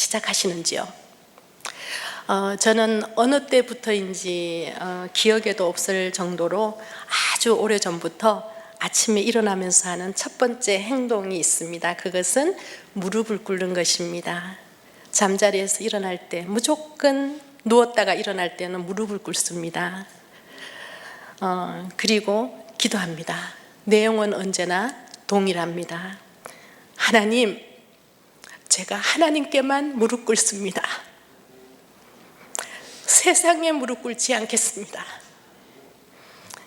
시작하시는지요? 저는 어느 때부터인지 기억에도 없을 정도로 아주 오래전부터 아침에 일어나면서 하는 첫 번째 행동이 있습니다. 그것은 무릎을 꿇는 것입니다. 잠자리에서 일어날 때 무조건 누웠다가 일어날 때는 무릎을 꿇습니다. 그리고 기도합니다. 내용은 언제나 동일합니다. 하나님, 제가 하나님께만 무릎 꿇습니다. 세상에 무릎 꿇지 않겠습니다.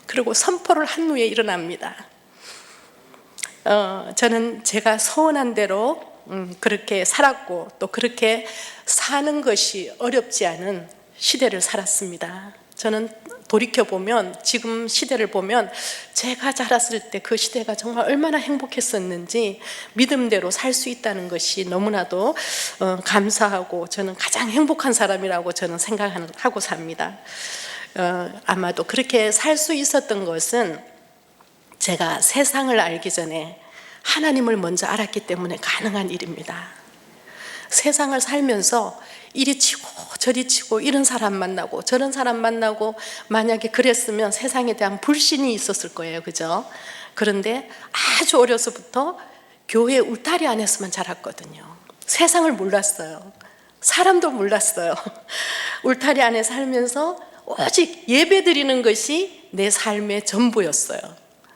그리고 선포를 한 후에 일어납니다. 저는 제가 소원한 대로 그렇게 살았고 또 그렇게 사는 것이 어렵지 않은 시대를 살았습니다. 저는 돌이켜보면, 지금 시대를 보면 제가 자랐을 때 그 시대가 정말 얼마나 행복했었는지 믿음대로 살 수 있다는 것이 너무나도 감사하고, 저는 가장 행복한 사람이라고 저는 생각하고 삽니다. 아마도 그렇게 살 수 있었던 것은 제가 세상을 알기 전에 하나님을 먼저 알았기 때문에 가능한 일입니다. 세상을 살면서 이리 치고 저리 치고 이런 사람 만나고 저런 사람 만나고, 만약에 그랬으면 세상에 대한 불신이 있었을 거예요, 그죠? 그런데 아주 어려서부터 교회 울타리 안에서만 자랐거든요. 세상을 몰랐어요. 사람도 몰랐어요. 울타리 안에 살면서 오직 예배 드리는 것이 내 삶의 전부였어요.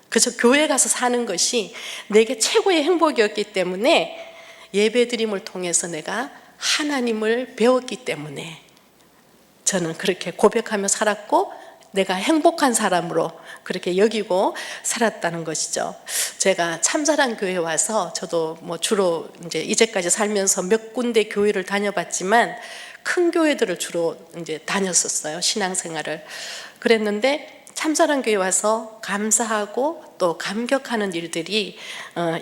그래서 교회 가서 사는 것이 내게 최고의 행복이었기 때문에, 예배 드림을 통해서 내가 하나님을 배웠기 때문에 저는 그렇게 고백하며 살았고, 내가 행복한 사람으로 그렇게 여기고 살았다는 것이죠. 제가 참사랑 교회 와서, 저도 주로 이제까지 살면서 몇 군데 교회를 다녀봤지만 큰 교회들을 주로 다녔었어요, 신앙생활을. 그랬는데 참사랑 교회 와서 감사하고 또 감격하는 일들이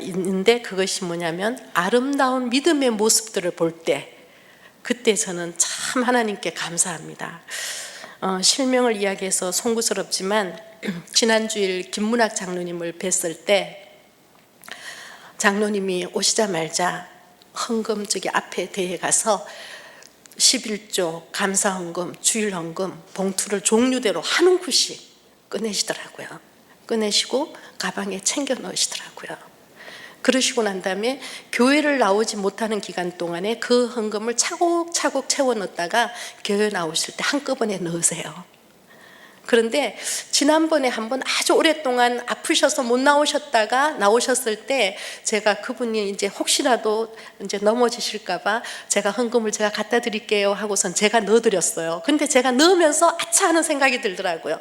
있는데, 그것이 뭐냐면 아름다운 믿음의 모습들을 볼 때, 그때 저는 참 하나님께 감사합니다. 실명을 이야기해서 송구스럽지만 지난 주일 김문학 장로님을 뵀을 때, 장로님이 오시자마자 헌금 저기 앞에 대에 가서 11조 감사헌금, 주일헌금 봉투를 종류대로 한 움큼씩 꺼내시더라고요. 꺼내시고 가방에 챙겨 넣으시더라고요. 그러시고 난 다음에 교회를 나오지 못하는 기간 동안에 그 헌금을 차곡차곡 채워 넣었다가 교회 나오실 때 한꺼번에 넣으세요. 그런데 지난번에 한번 아주 오랫동안 아프셔서 못 나오셨다가 나오셨을 때, 제가 그분이 이제 혹시라도 넘어지실까봐 제가 헌금을 제가 갖다 드릴게요 하고선 제가 넣어드렸어요. 근데 제가 넣으면서 아차 하는 생각이 들더라고요.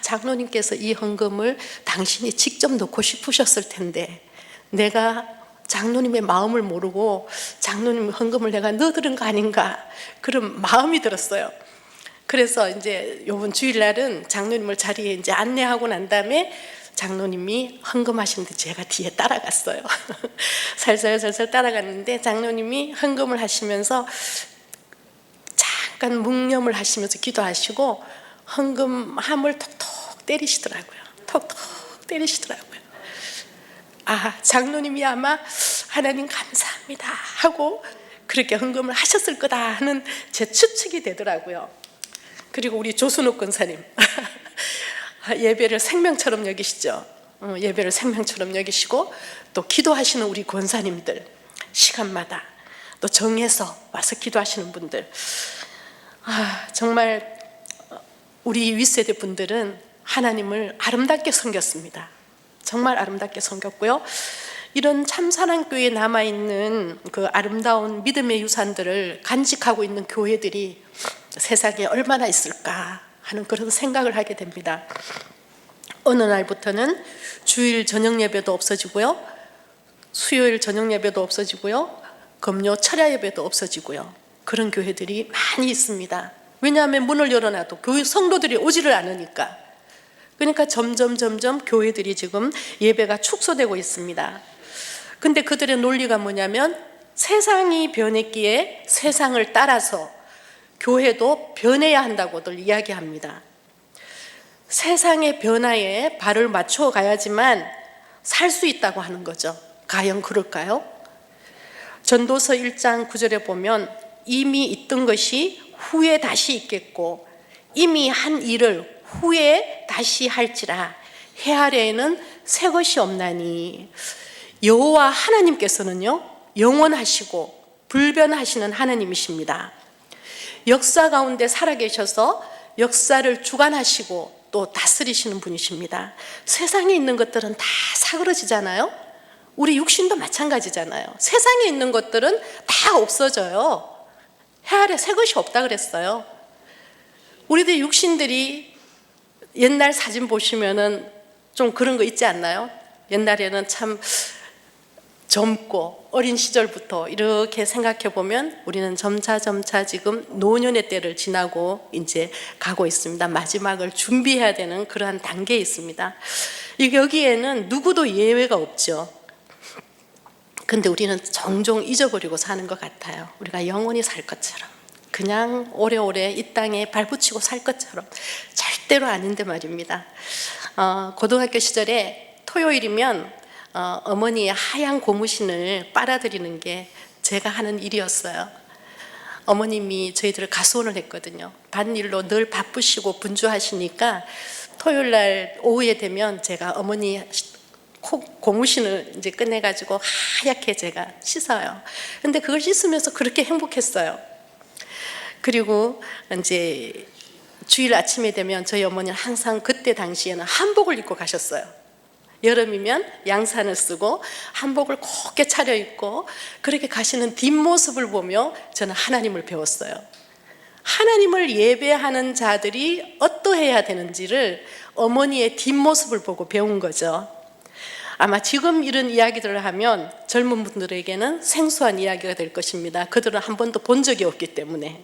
장로님께서 이 헌금을 당신이 직접 넣고 싶으셨을 텐데, 내가 장로님의 마음을 모르고 장로님 헌금을 내가 넣어드린 거 아닌가, 그런 마음이 들었어요. 그래서 이제 요번 주일날은 장로님을 자리에 안내하고 난 다음에 장로님이 헌금하시는데 제가 뒤에 따라갔어요. 살살 따라갔는데 장로님이 헌금을 하시면서 잠깐 묵념을 하시면서 기도하시고 헌금함을 톡톡 때리시더라고요. 톡톡 때리시더라고요. 장로님이 아마 하나님 감사합니다 하고 그렇게 헌금을 하셨을 거다 하는 제 추측이 되더라고요. 그리고 우리 조순옥 권사님 예배를 생명처럼 여기시죠. 예배를 생명처럼 여기시고, 또 기도하시는 우리 권사님들 시간마다 또 정해서 와서 기도하시는 분들, 정말 우리 윗세대 분들은 하나님을 아름답게 섬겼습니다. 정말 아름답게 섬겼고요. 이런 참사랑교회에 남아있는 그 아름다운 믿음의 유산들을 간직하고 있는 교회들이 세상에 얼마나 있을까 하는 그런 생각을 하게 됩니다. 어느 날부터는 주일 저녁 예배도 없어지고요, 수요일 저녁 예배도 없어지고요, 금요 철야 예배도 없어지고요, 그런 교회들이 많이 있습니다. 왜냐하면 문을 열어놔도 교회 성도들이 오지를 않으니까. 그러니까 점점 교회들이 지금 예배가 축소되고 있습니다. 근데 그들의 논리가 뭐냐면, 세상이 변했기에 세상을 따라서 교회도 변해야 한다고들 이야기합니다. 세상의 변화에 발을 맞춰 가야지만 살 수 있다고 하는 거죠. 과연 그럴까요? 전도서 1장 9절에 보면 이미 있던 것이 후에 다시 있겠고 이미 한 일을 후에 다시 할지라 해 아래에는 새 것이 없나니. 여호와 하나님께서는요 영원하시고 불변하시는 하나님이십니다. 역사 가운데 살아계셔서 역사를 주관하시고 또 다스리시는 분이십니다. 세상에 있는 것들은 다 사그러지잖아요. 우리 육신도 마찬가지잖아요. 세상에 있는 것들은 다 없어져요. 해 아래 새 것이 없다 그랬어요. 우리들 육신들이 옛날 사진 보시면은 좀 그런 거 있지 않나요? 옛날에는 참 젊고 어린 시절부터 이렇게 생각해 보면 우리는 점차 지금 노년의 때를 지나고 이제 가고 있습니다. 마지막을 준비해야 되는 그러한 단계에 있습니다. 여기에는 누구도 예외가 없죠. 근데 우리는 종종 잊어버리고 사는 것 같아요. 우리가 영원히 살 것처럼, 그냥 오래오래 이 땅에 발붙이고 살 것처럼. 절대로 아닌데 말입니다. 고등학교 시절에 토요일이면 어머니의 하얀 고무신을 빨아들이는 게 제가 하는 일이었어요. 어머님이 저희들을 가수원을 했거든요. 밭일로 늘 바쁘시고 분주하시니까 토요일 날 오후에 되면 제가 어머니 고무신을 이제 꺼내가지고 하얗게 제가 씻어요. 근데 그걸 씻으면서 그렇게 행복했어요. 그리고 이제 주일 아침에 되면 저희 어머니는 항상 그때 당시에는 한복을 입고 가셨어요. 여름이면 양산을 쓰고 한복을 곱게 차려입고 그렇게 가시는 뒷모습을 보며 저는 하나님을 배웠어요. 하나님을 예배하는 자들이 어떠해야 되는지를 어머니의 뒷모습을 보고 배운 거죠. 아마 지금 이런 이야기들을 하면 젊은 분들에게는 생소한 이야기가 될 것입니다. 그들은 한 번도 본 적이 없기 때문에.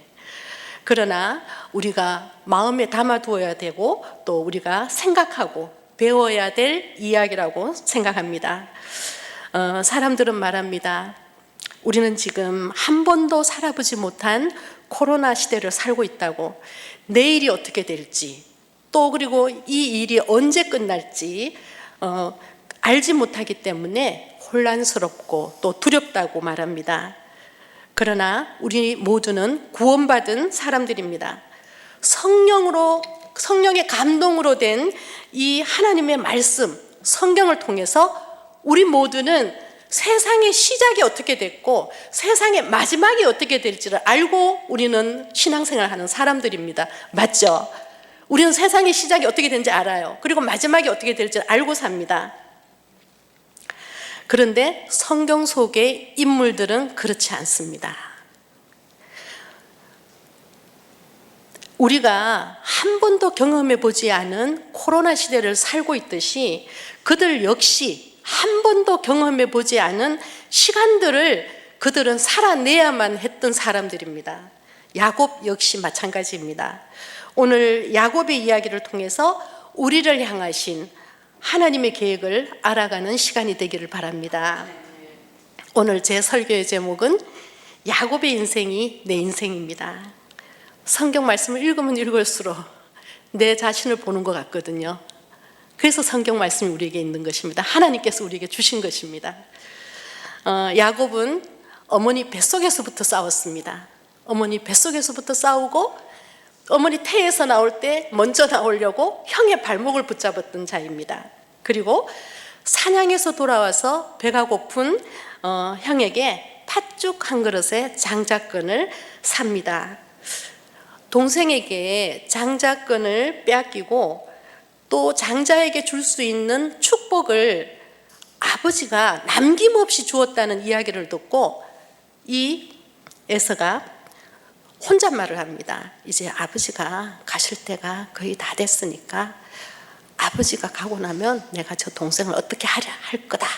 그러나 우리가 마음에 담아두어야 되고 또 우리가 생각하고 배워야 될 이야기라고 생각합니다. 사람들은 말합니다. 우리는 지금 한 번도 살아보지 못한 코로나 시대를 살고 있다고. 내일이 어떻게 될지, 또 그리고 이 일이 언제 끝날지 알지 못하기 때문에 혼란스럽고 또 두렵다고 말합니다. 그러나 우리 모두는 구원받은 사람들입니다. 성령의 감동으로 된 이 하나님의 말씀, 성경을 통해서 우리 모두는 세상의 시작이 어떻게 됐고 세상의 마지막이 어떻게 될지를 알고 우리는 신앙생활을 하는 사람들입니다. 맞죠? 우리는 세상의 시작이 어떻게 되는지 알아요. 그리고 마지막이 어떻게 될지 알고 삽니다. 그런데 성경 속의 인물들은 그렇지 않습니다. 우리가 한 번도 경험해 보지 않은 코로나 시대를 살고 있듯이 그들 역시 한 번도 경험해 보지 않은 시간들을 그들은 살아내야만 했던 사람들입니다. 야곱 역시 마찬가지입니다. 오늘 야곱의 이야기를 통해서 우리를 향하신 하나님의 계획을 알아가는 시간이 되기를 바랍니다. 오늘 제 설교의 제목은 야곱의 인생이 내 인생입니다. 성경 말씀을 읽으면 읽을수록 내 자신을 보는 것 같거든요. 그래서 성경 말씀이 우리에게 있는 것입니다. 하나님께서 우리에게 주신 것입니다. 야곱은 어머니 뱃속에서부터 싸웠습니다. 어머니 뱃속에서부터 싸우고 어머니 태에서 나올 때 먼저 나오려고 형의 발목을 붙잡았던 자입니다. 그리고 사냥에서 돌아와서 배가 고픈 형에게 팥죽 한 그릇에 장작권을 삽니다. 동생에게 장자권을 빼앗기고 또 장자에게 줄 수 있는 축복을 아버지가 남김없이 주었다는 이야기를 듣고 이 에서가 혼잣말을 합니다. 이제 아버지가 가실 때가 거의 다 됐으니까 아버지가 가고 나면 내가 저 동생을 어떻게 하려 할 거다.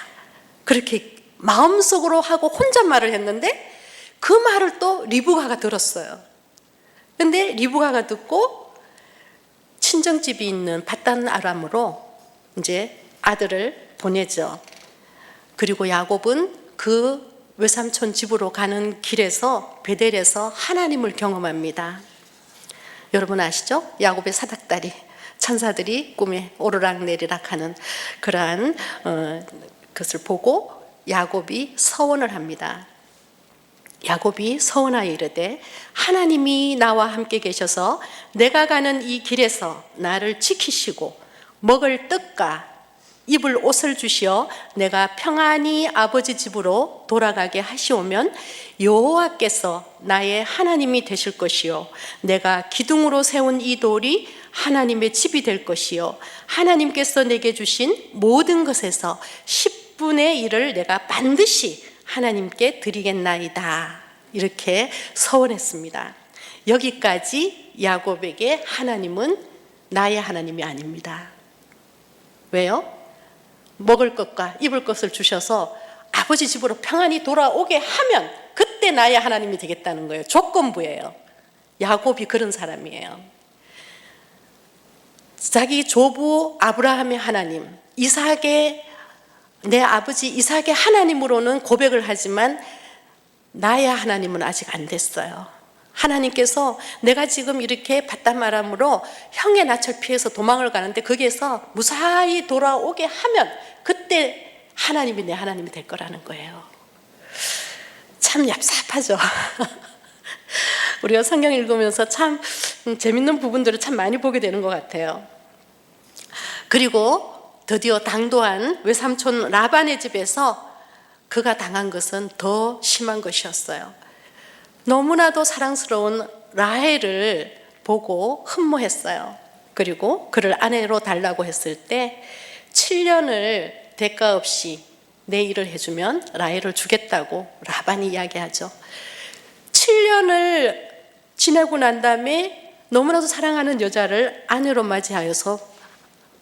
그렇게 마음속으로 하고 혼잣말을 했는데 그 말을 또 리브가가 들었어요. 근데 리브가가 듣고 친정집이 있는 밧단 아람으로 이제 아들을 보내죠. 그리고 야곱은 그 외삼촌 집으로 가는 길에서 베델에서 하나님을 경험합니다. 여러분 아시죠? 야곱의 사닥다리, 천사들이 꿈에 오르락내리락 하는 그러한 것을 보고 야곱이 서원을 합니다. 야곱이 서원하여 이르되 하나님이 나와 함께 계셔서 내가 가는 이 길에서 나를 지키시고 먹을 떡과 입을 옷을 주시어 내가 평안히 아버지 집으로 돌아가게 하시오면 여호와께서 나의 하나님이 되실 것이요 내가 기둥으로 세운 이 돌이 하나님의 집이 될 것이요 하나님께서 내게 주신 모든 것에서 10분의 1을 내가 반드시 하나님께 드리겠나이다. 이렇게 서원했습니다. 여기까지 야곱에게 하나님은 나의 하나님이 아닙니다. 왜요? 먹을 것과 입을 것을 주셔서 아버지 집으로 평안히 돌아오게 하면 그때 나의 하나님이 되겠다는 거예요. 조건부예요. 야곱이 그런 사람이에요. 자기 조부 아브라함의 하나님, 내 아버지 이삭의 하나님으로는 고백을 하지만 나의 하나님은 아직 안 됐어요. 하나님께서 내가 지금 이렇게 바닷바람으로 형의 낯을 피해서 도망을 가는데 거기에서 무사히 돌아오게 하면 그때 하나님이 내 하나님이 될 거라는 거예요. 참 얍삽하죠. 우리가 성경 읽으면서 참 재밌는 부분들을 참 많이 보게 되는 것 같아요. 그리고 드디어 당도한 외삼촌 라반의 집에서 그가 당한 것은 더 심한 것이었어요. 너무나도 사랑스러운 라헬을 보고 흠모했어요. 그리고 그를 아내로 달라고 했을 때 7년을 대가 없이 내 일을 해주면 라헬을 주겠다고 라반이 이야기하죠. 7년을 지내고 난 다음에 너무나도 사랑하는 여자를 아내로 맞이하여서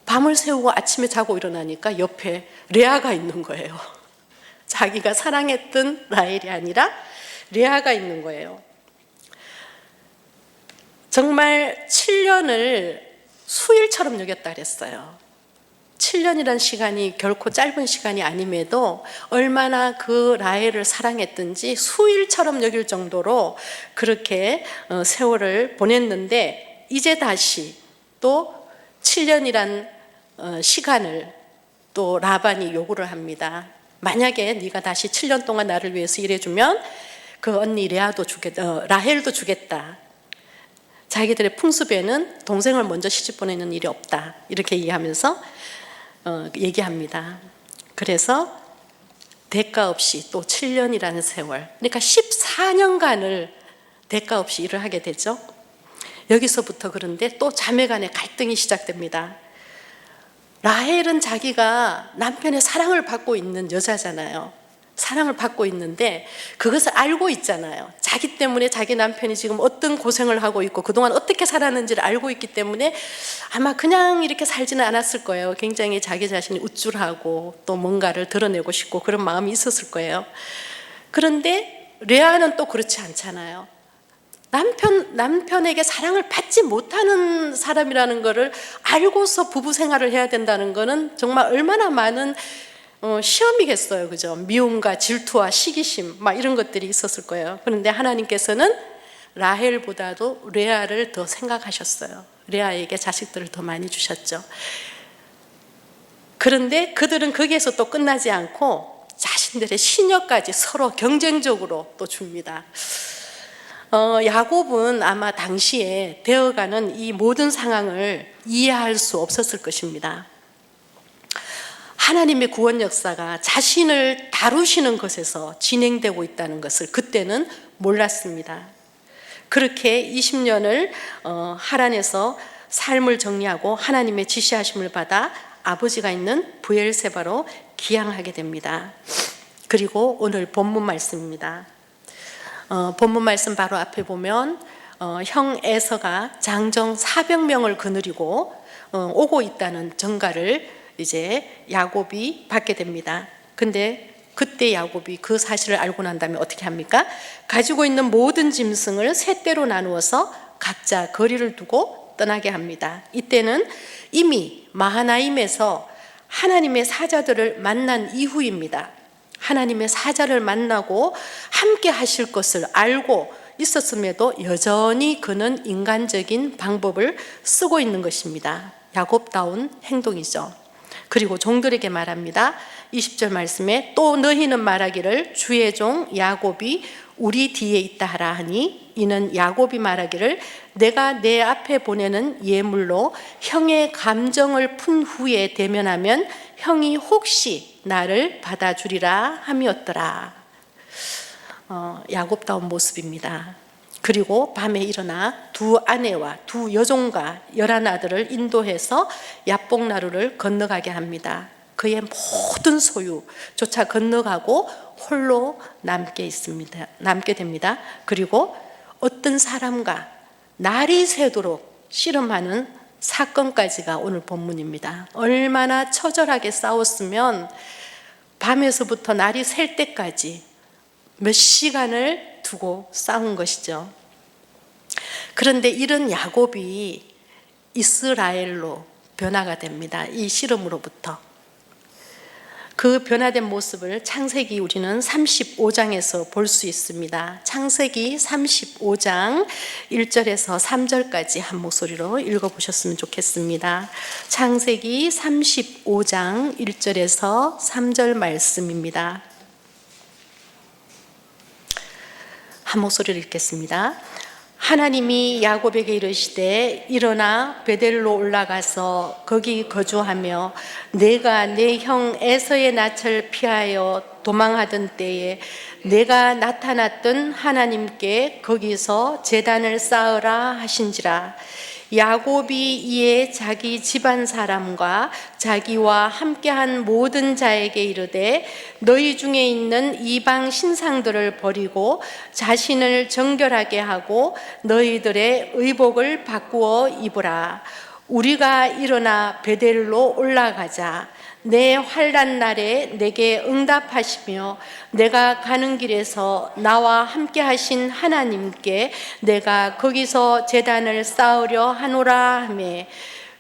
밤을 새우고 아침에 자고 일어나니까 옆에 레아가 있는 거예요. 자기가 사랑했던 라헬이 아니라 레아가 있는 거예요. 정말 7년을 수일처럼 여겼다 그랬어요. 7년이란 시간이 결코 짧은 시간이 아님에도 얼마나 그 라헬을 사랑했든지 수일처럼 여길 정도로 그렇게 세월을 보냈는데 이제 다시 또 7년이란 시간을 또 라반이 요구를 합니다. 만약에 네가 다시 7년 동안 나를 위해서 일해주면 그 언니 라헬도 주겠다. 자기들의 풍습에는 동생을 먼저 시집 보내는 일이 없다. 이렇게 얘기하면서 얘기합니다. 그래서 대가 없이 또 7년이라는 세월, 그러니까 14년간을 대가 없이 일을 하게 되죠. 여기서부터 그런데 또 자매 간의 갈등이 시작됩니다. 라헬은 자기가 남편의 사랑을 받고 있는 여자잖아요. 사랑을 받고 있는데 그것을 알고 있잖아요. 자기 때문에 자기 남편이 지금 어떤 고생을 하고 있고 그동안 어떻게 살았는지를 알고 있기 때문에 아마 그냥 이렇게 살지는 않았을 거예요. 굉장히 자기 자신이 우쭐하고 또 뭔가를 드러내고 싶고 그런 마음이 있었을 거예요. 그런데 레아는 또 그렇지 않잖아요. 남편에게 사랑을 받지 못하는 사람이라는 것을 알고서 부부 생활을 해야 된다는 것은 정말 얼마나 많은 시험이겠어요. 그죠? 미움과 질투와 시기심 막 이런 것들이 있었을 거예요. 그런데 하나님께서는 라헬보다도 레아를 더 생각하셨어요. 레아에게 자식들을 더 많이 주셨죠. 그런데 그들은 거기에서 또 끝나지 않고 자신들의 시녀까지 서로 경쟁적으로 또 줍니다. 야곱은 아마 당시에 되어가는 이 모든 상황을 이해할 수 없었을 것입니다. 하나님의 구원 역사가 자신을 다루시는 것에서 진행되고 있다는 것을 그때는 몰랐습니다. 그렇게 20년을 하란에서 삶을 정리하고 하나님의 지시하심을 받아 아버지가 있는 브엘세바로 귀향하게 됩니다. 그리고 오늘 본문 말씀입니다. 본문 말씀 바로 앞에 보면 형 에서가 장정 400명을 거느리고 오고 있다는 전가를 이제 야곱이 받게 됩니다. 근데 그때 야곱이 그 사실을 알고 난 다음에 어떻게 합니까? 가지고 있는 모든 짐승을 세 떼로 나누어서 각자 거리를 두고 떠나게 합니다. 이때는 이미 마하나임에서 하나님의 사자들을 만난 이후입니다. 하나님의 사자를 만나고 함께 하실 것을 알고 있었음에도 여전히 그는 인간적인 방법을 쓰고 있는 것입니다. 야곱다운 행동이죠. 그리고 종들에게 말합니다. 20절 말씀에 또 너희는 말하기를 주의 종 야곱이 우리 뒤에 있다 하라 하니 이는 야곱이 말하기를 내가 내 앞에 보내는 예물로 형의 감정을 푼 후에 대면하면 형이 혹시 나를 받아주리라 함이었더라. 야곱다운 모습입니다. 그리고 밤에 일어나 두 아내와 두 여종과 11아들을 인도해서 야복나루를 건너가게 합니다. 그의 모든 소유조차 건너가고 홀로 남게 됩니다. 그리고 어떤 사람과 날이 새도록 씨름하는 사건까지가 오늘 본문입니다. 얼마나 처절하게 싸웠으면 밤에서부터 날이 셀 때까지 몇 시간을 두고 싸운 것이죠. 그런데 이런 야곱이 이스라엘로 변화가 됩니다. 이 씨름으로부터. 그 변화된 모습을 창세기 우리는 35장에서 볼 수 있습니다. 창세기 35장 1절에서 3절까지 한 목소리로 읽어보셨으면 좋겠습니다. 창세기 35장 1절에서 3절 말씀입니다. 한 목소리를 읽겠습니다. 하나님이 야곱에게 이르시되 일어나 베델로 올라가서 거기 거주하며 내가 내 형 에서의 낯을 피하여 도망하던 때에 내가 나타났던 하나님께 거기서 제단을 쌓으라 하신지라. 야곱이 이에 자기 집안 사람과 자기와 함께한 모든 자에게 이르되 너희 중에 있는 이방 신상들을 버리고 자신을 정결하게 하고 너희들의 의복을 바꾸어 입으라. 우리가 일어나 베델로 올라가자. 내 환난 날에 내게 응답하시며 내가 가는 길에서 나와 함께 하신 하나님께 내가 거기서 제단을 쌓으려 하노라 하며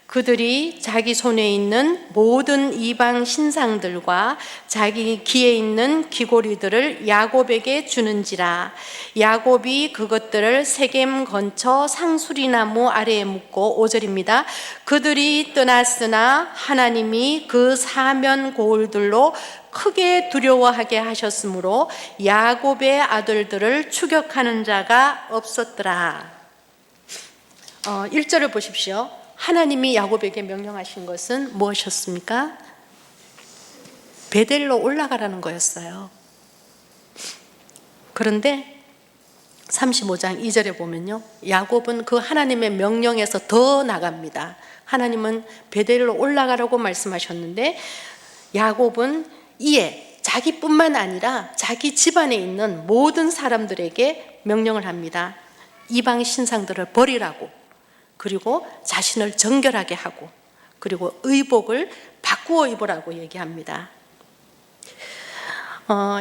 그들이 자기 손에 있는 모든 이방 신상들과 자기 귀에 있는 귀고리들을 야곱에게 주는지라. 야곱이 그것들을 세겜 근처 상수리나무 아래에 묻고 5절입니다. 그들이 떠났으나 하나님이 그 사면 고울들로 크게 두려워하게 하셨으므로 야곱의 아들들을 추격하는 자가 없었더라. 1절을 보십시오. 하나님이 야곱에게 명령하신 것은 무엇이었습니까? 베델로 올라가라는 거였어요. 그런데 35장 2절에 보면요, 야곱은 그 하나님의 명령에서 더 나갑니다. 하나님은 베델로 올라가라고 말씀하셨는데 야곱은 이에 자기뿐만 아니라 자기 집안에 있는 모든 사람들에게 명령을 합니다. 이방 신상들을 버리라고, 그리고 자신을 정결하게 하고, 그리고 의복을 바꾸어 입으라고 얘기합니다.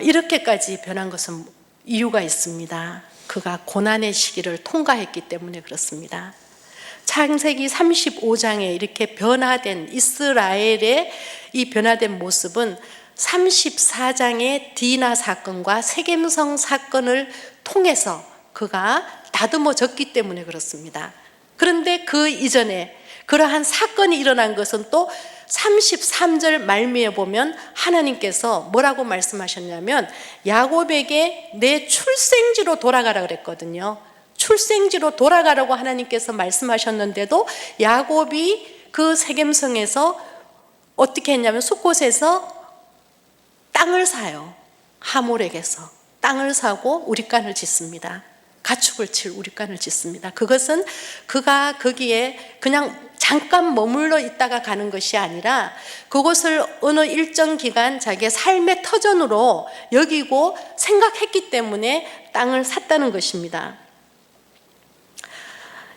이렇게까지 변한 것은 이유가 있습니다. 그가 고난의 시기를 통과했기 때문에 그렇습니다. 창세기 35장에 이렇게 변화된 이스라엘의 이 변화된 모습은 34장의 디나 사건과 세겜성 사건을 통해서 그가 다듬어졌기 때문에 그렇습니다. 그런데 그 이전에 그러한 사건이 일어난 것은 또 33절 말미에 보면 하나님께서 뭐라고 말씀하셨냐면 야곱에게 내 출생지로 돌아가라 그랬거든요. 출생지로 돌아가라고 하나님께서 말씀하셨는데도 야곱이 그 세겜성에서 어떻게 했냐면 숫곳에서 땅을 사요. 하몰에게서 땅을 사고 우리간을 짓습니다. 가축을 칠 우리간을 짓습니다. 그것은 그가 거기에 그냥 잠깐 머물러 있다가 가는 것이 아니라 그곳을 어느 일정 기간 자기의 삶의 터전으로 여기고 생각했기 때문에 땅을 샀다는 것입니다.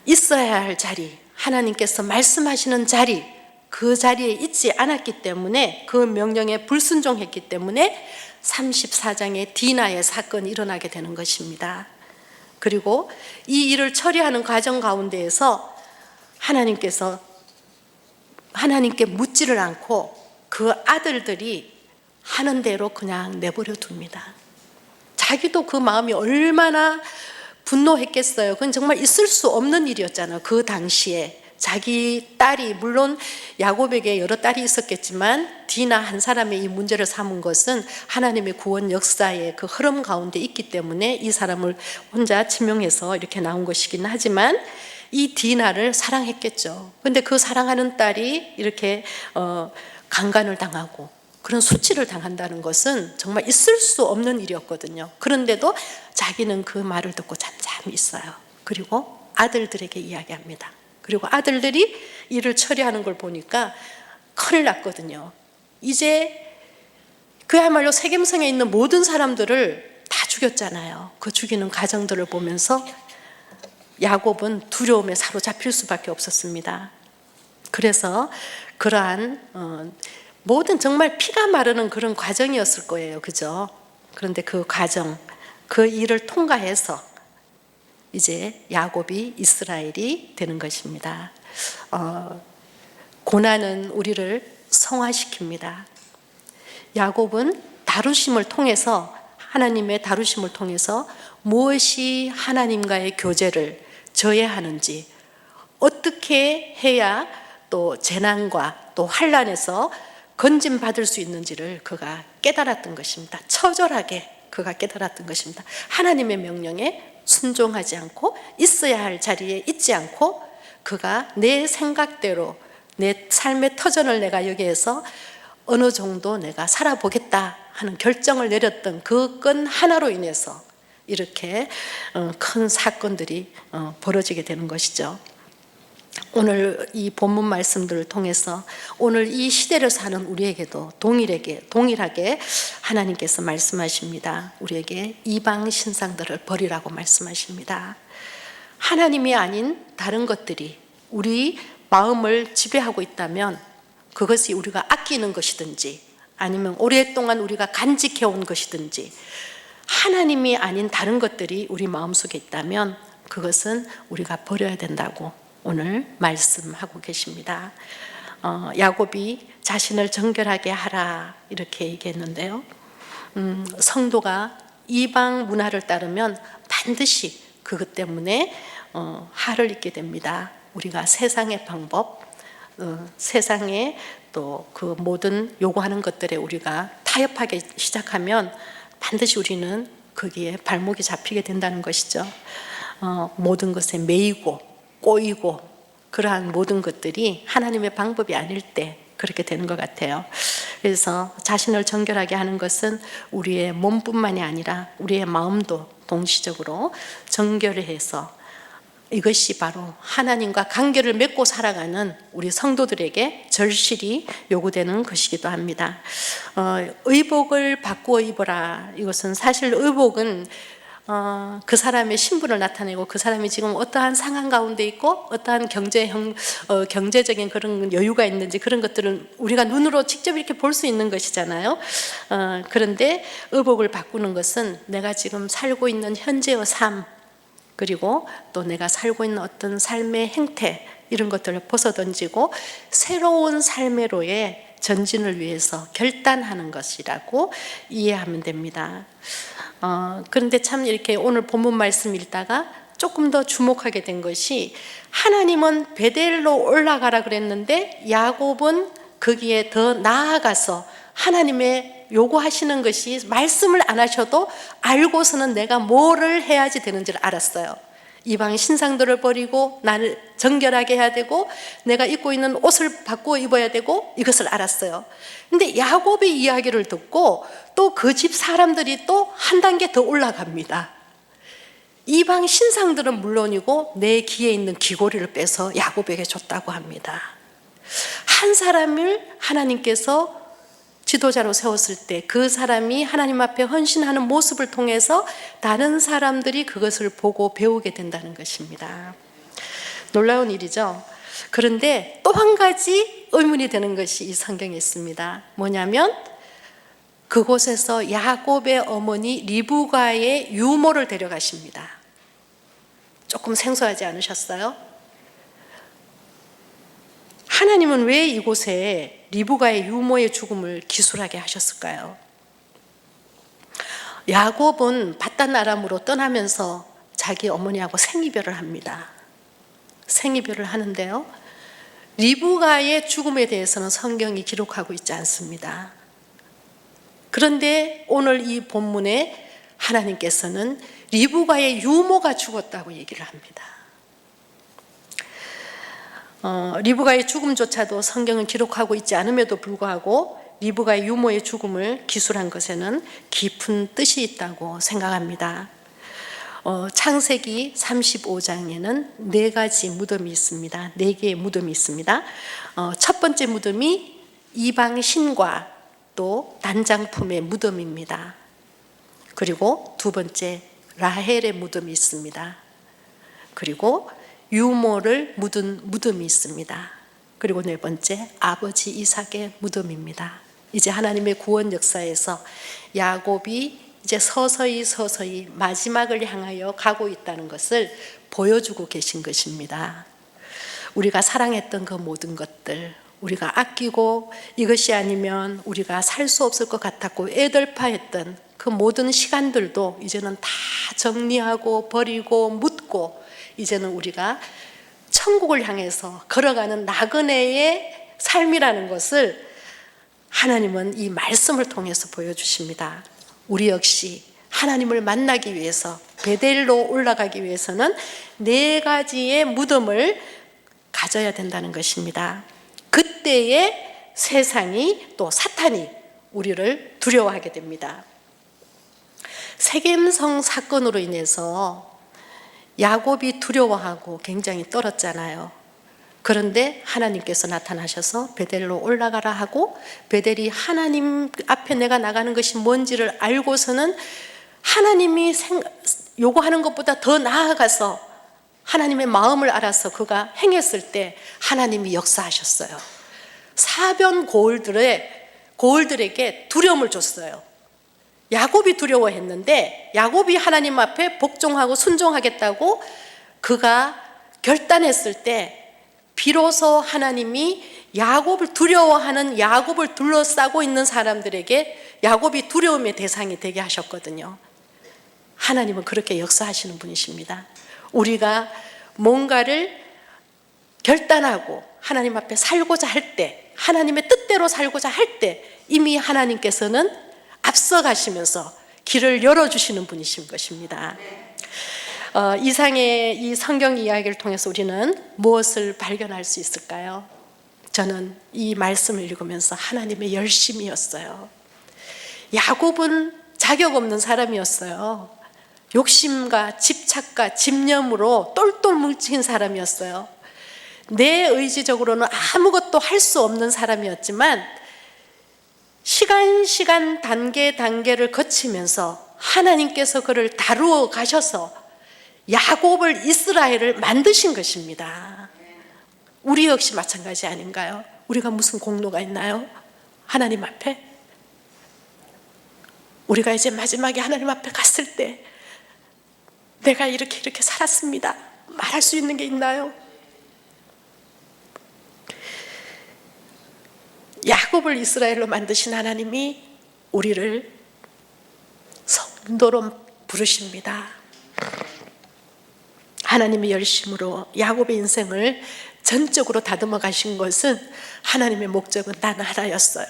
있어야 할 자리, 하나님께서 말씀하시는 자리, 그 자리에 있지 않았기 때문에, 그 명령에 불순종했기 때문에 34장의 디나의 사건이 일어나게 되는 것입니다. 그리고 이 일을 처리하는 과정 가운데에서 하나님께 묻지를 않고 그 아들들이 하는 대로 그냥 내버려 둡니다. 자기도 그 마음이 얼마나 분노했겠어요. 그건 정말 있을 수 없는 일이었잖아요. 그 당시에 자기 딸이, 물론 야곱에게 여러 딸이 있었겠지만 디나 한 사람의 이 문제를 삼은 것은 하나님의 구원 역사의 그 흐름 가운데 있기 때문에 이 사람을 혼자 지명해서 이렇게 나온 것이긴 하지만 이 디나를 사랑했겠죠. 근데 그 사랑하는 딸이 이렇게 강간을 당하고 그런 수치를 당한다는 것은 정말 있을 수 없는 일이었거든요. 그런데도 자기는 그 말을 듣고 잠잠히 있어요. 그리고 아들들에게 이야기합니다. 그리고 아들들이 일을 처리하는 걸 보니까 큰일 났거든요. 이제 그야말로 세겜성에 있는 모든 사람들을 다 죽였잖아요. 그 죽이는 과정들을 보면서 야곱은 두려움에 사로잡힐 수밖에 없었습니다. 그래서 그러한 모든 정말 피가 마르는 그런 과정이었을 거예요. 그죠? 그런데 그 과정, 그 일을 통과해서 이제 야곱이 이스라엘이 되는 것입니다. 고난은 우리를 성화시킵니다. 야곱은 다루심을 통해서, 하나님의 다루심을 통해서 무엇이 하나님과의 교제를 저해하는지, 어떻게 해야 또 재난과 또 환난에서 건짐받을 수 있는지를 그가 깨달았던 것입니다. 처절하게 그가 깨달았던 것입니다. 하나님의 명령에 순종하지 않고 있어야 할 자리에 있지 않고 그가 내 생각대로 내 삶의 터전을 내가 여기에서 어느 정도 내가 살아보겠다 하는 결정을 내렸던 그 건 하나로 인해서 이렇게 큰 사건들이 벌어지게 되는 것이죠. 오늘 이 본문 말씀들을 통해서 오늘 이 시대를 사는 우리에게도 동일하게 하나님께서 말씀하십니다. 우리에게 이방 신상들을 버리라고 말씀하십니다. 하나님이 아닌 다른 것들이 우리 마음을 지배하고 있다면 그것이 우리가 아끼는 것이든지 아니면 오랫동안 우리가 간직해온 것이든지 하나님이 아닌 다른 것들이 우리 마음속에 있다면 그것은 우리가 버려야 된다고 오늘 말씀하고 계십니다. 야곱이 자신을 정결하게 하라 이렇게 얘기했는데요. 성도가 이방 문화를 따르면 반드시 그것 때문에 화를 입게 됩니다. 우리가 세상의 방법, 세상에 또 그 모든 요구하는 것들에 우리가 타협하기 시작하면 반드시 우리는 거기에 발목이 잡히게 된다는 것이죠. 모든 것에 매이고 꼬이고 그러한 모든 것들이 하나님의 방법이 아닐 때 그렇게 되는 것 같아요. 그래서 자신을 정결하게 하는 것은 우리의 몸뿐만이 아니라 우리의 마음도 동시적으로 정결해서 이것이 바로 하나님과 관계를 맺고 살아가는 우리 성도들에게 절실히 요구되는 것이기도 합니다. 의복을 바꾸어 입어라. 이것은 사실 의복은 그 사람의 신분을 나타내고 그 사람이 지금 어떠한 상황 가운데 있고 어떠한 경제적인 그런 여유가 있는지 그런 것들은 우리가 눈으로 직접 이렇게 볼 수 있는 것이잖아요. 그런데 의복을 바꾸는 것은 내가 지금 살고 있는 현재의 삶 그리고 또 내가 살고 있는 어떤 삶의 행태 이런 것들을 벗어던지고 새로운 삶의로의 전진을 위해서 결단하는 것이라고 이해하면 됩니다. 그런데 참 이렇게 오늘 본문 말씀 읽다가 조금 더 주목하게 된 것이 하나님은 베델로 올라가라 그랬는데 야곱은 거기에 더 나아가서 하나님의 요구하시는 것이 말씀을 안 하셔도 알고서는 내가 뭐를 해야지 되는지를 알았어요. 이방 신상들을 버리고 나를 정결하게 해야 되고 내가 입고 있는 옷을 바꾸어 입어야 되고 이것을 알았어요. 근데 야곱의 이야기를 듣고 또 그 집 사람들이 또 한 단계 더 올라갑니다. 이방 신상들은 물론이고 내 귀에 있는 귀고리를 빼서 야곱에게 줬다고 합니다. 한 사람을 하나님께서 지도자로 세웠을 때 그 사람이 하나님 앞에 헌신하는 모습을 통해서 다른 사람들이 그것을 보고 배우게 된다는 것입니다. 놀라운 일이죠. 그런데 또 한 가지 의문이 되는 것이 이 성경에 있습니다. 뭐냐면 그곳에서 야곱의 어머니 리브가의 유모를 데려가십니다. 조금 생소하지 않으셨어요? 하나님은 왜 이곳에 리브가의 유모의 죽음을 기술하게 하셨을까요? 야곱은 밧단 아람으로 떠나면서 자기 어머니하고 생이별을 합니다. 생이별을 하는데요. 리브가의 죽음에 대해서는 성경이 기록하고 있지 않습니다. 그런데 오늘 이 본문에 하나님께서는 리브가의 유모가 죽었다고 얘기를 합니다. 리브가의 죽음조차도 성경은 기록하고 있지 않음에도 불구하고 리브가의 유모의 죽음을 기술한 것에는 깊은 뜻이 있다고 생각합니다. 창세기 35장에는 4가지 무덤이 있습니다. 4개의 무덤이 있습니다. 첫 번째 무덤이 이방 신과 또 단장품의 무덤입니다. 그리고 두 번째 라헬의 무덤이 있습니다. 그리고 유모를 묻은 무덤이 있습니다. 그리고 네 번째 아버지 이삭의 무덤입니다. 이제 하나님의 구원 역사에서 야곱이 이제 서서히 마지막을 향하여 가고 있다는 것을 보여주고 계신 것입니다. 우리가 사랑했던 그 모든 것들, 우리가 아끼고 이것이 아니면 우리가 살 수 없을 것 같았고 애들파했던 그 모든 시간들도 이제는 다 정리하고 버리고 묻고 이제는 우리가 천국을 향해서 걸어가는 나그네의 삶이라는 것을 하나님은 이 말씀을 통해서 보여주십니다. 우리 역시 하나님을 만나기 위해서 베델로 올라가기 위해서는 4가지의 무덤을 가져야 된다는 것입니다. 그때에 세상이 또 사탄이 우리를 두려워하게 됩니다. 세겜성 사건으로 인해서 야곱이 두려워하고 굉장히 떨었잖아요. 그런데 하나님께서 나타나셔서 베델로 올라가라 하고 베델이 하나님 앞에 내가 나가는 것이 뭔지를 알고서는 하나님이 요구하는 것보다 더 나아가서 하나님의 마음을 알아서 그가 행했을 때 하나님이 역사하셨어요. 사변 고을들에게 두려움을 줬어요. 야곱이 두려워했는데 야곱이 하나님 앞에 복종하고 순종하겠다고 그가 결단했을 때 비로소 하나님이 야곱을 두려워하는 야곱을 둘러싸고 있는 사람들에게 야곱이 두려움의 대상이 되게 하셨거든요. 하나님은 그렇게 역사하시는 분이십니다. 우리가 뭔가를 결단하고 하나님 앞에 살고자 할 때, 하나님의 뜻대로 살고자 할 때 이미 하나님께서는 앞서가시면서 길을 열어주시는 분이신 것입니다. 이상의 이 성경 이야기를 통해서 우리는 무엇을 발견할 수 있을까요? 저는 이 말씀을 읽으면서 하나님의 열심이었어요. 야곱은 자격 없는 사람이었어요. 욕심과 집착과 집념으로 똘똘 뭉친 사람이었어요. 내 의지적으로는 아무것도 할 수 없는 사람이었지만 시간 단계를 거치면서 하나님께서 그를 다루어 가셔서 야곱을 이스라엘을 만드신 것입니다. 우리 역시 마찬가지 아닌가요? 우리가 무슨 공로가 있나요? 하나님 앞에? 우리가 이제 마지막에 하나님 앞에 갔을 때 내가 이렇게 살았습니다 말할 수 있는 게 있나요? 야곱을 이스라엘로 만드신 하나님이 우리를 성도로 부르십니다. 하나님의 열심으로 야곱의 인생을 전적으로 다듬어 가신 것은 하나님의 목적은 단 하나였어요.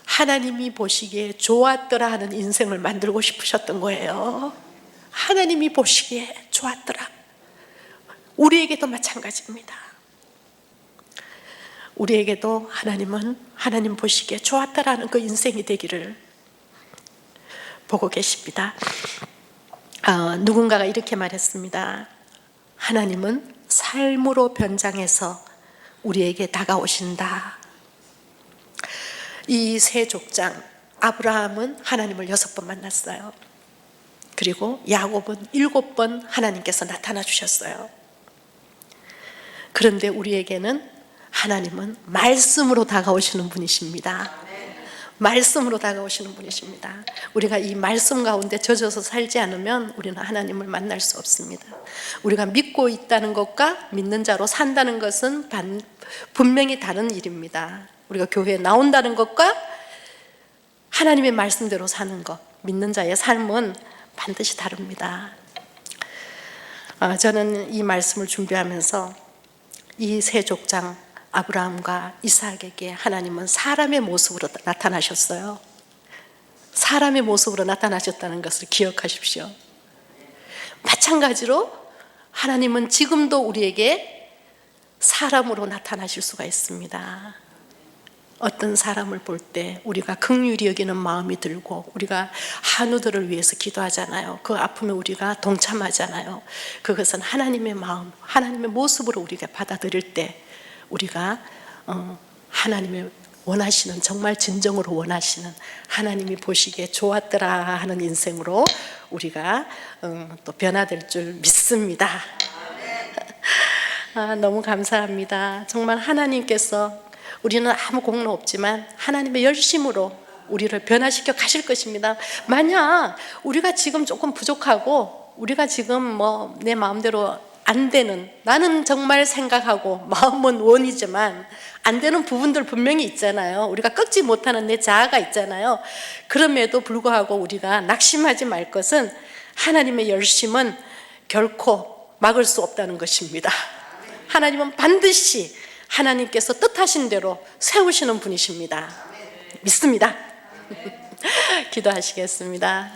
하나님이 보시기에 좋았더라 하는 인생을 만들고 싶으셨던 거예요. 하나님이 보시기에 좋았더라. 우리에게도 마찬가지입니다. 우리에게도 하나님은 하나님 보시기에 좋았다라는 그 인생이 되기를 보고 계십니다. 누군가가 이렇게 말했습니다. 하나님은 삶으로 변장해서 우리에게 다가오신다. 이 세 족장 아브라함은 하나님을 6번 만났어요. 그리고 야곱은 7번 하나님께서 나타나 주셨어요. 그런데 우리에게는 하나님은 말씀으로 다가오시는 분이십니다. 말씀으로 다가오시는 분이십니다. 우리가 이 말씀 가운데 젖어서 살지 않으면 우리는 하나님을 만날 수 없습니다. 우리가 믿고 있다는 것과 믿는 자로 산다는 것은 분명히 다른 일입니다. 우리가 교회에 나온다는 것과 하나님의 말씀대로 사는 것, 믿는 자의 삶은 반드시 다릅니다. 저는 이 말씀을 준비하면서 이 세 족장 아브라함과 이삭에게 하나님은 사람의 모습으로 나타나셨어요. 사람의 모습으로 나타나셨다는 것을 기억하십시오. 마찬가지로 하나님은 지금도 우리에게 사람으로 나타나실 수가 있습니다. 어떤 사람을 볼 때 우리가 긍휼히 여기는 마음이 들고 우리가 한우들을 위해서 기도하잖아요. 그 아픔에 우리가 동참하잖아요. 그것은 하나님의 마음, 하나님의 모습으로 우리가 받아들일 때 우리가 하나님의 원하시는, 정말 진정으로 원하시는, 하나님이 보시기에 좋았더라 하는 인생으로 우리가 또 변화될 줄 믿습니다. 너무 감사합니다. 정말 하나님께서, 우리는 아무 공로 없지만 하나님의 열심으로 우리를 변화시켜 가실 것입니다. 만약 우리가 지금 조금 부족하고 우리가 지금 내 마음대로 안 되는, 나는 정말 생각하고 마음은 원이지만 안 되는 부분들 분명히 있잖아요. 우리가 꺾지 못하는 내 자아가 있잖아요. 그럼에도 불구하고 우리가 낙심하지 말 것은, 하나님의 열심은 결코 막을 수 없다는 것입니다. 하나님은 반드시 하나님께서 뜻하신 대로 세우시는 분이십니다. 믿습니다. 기도하시겠습니다.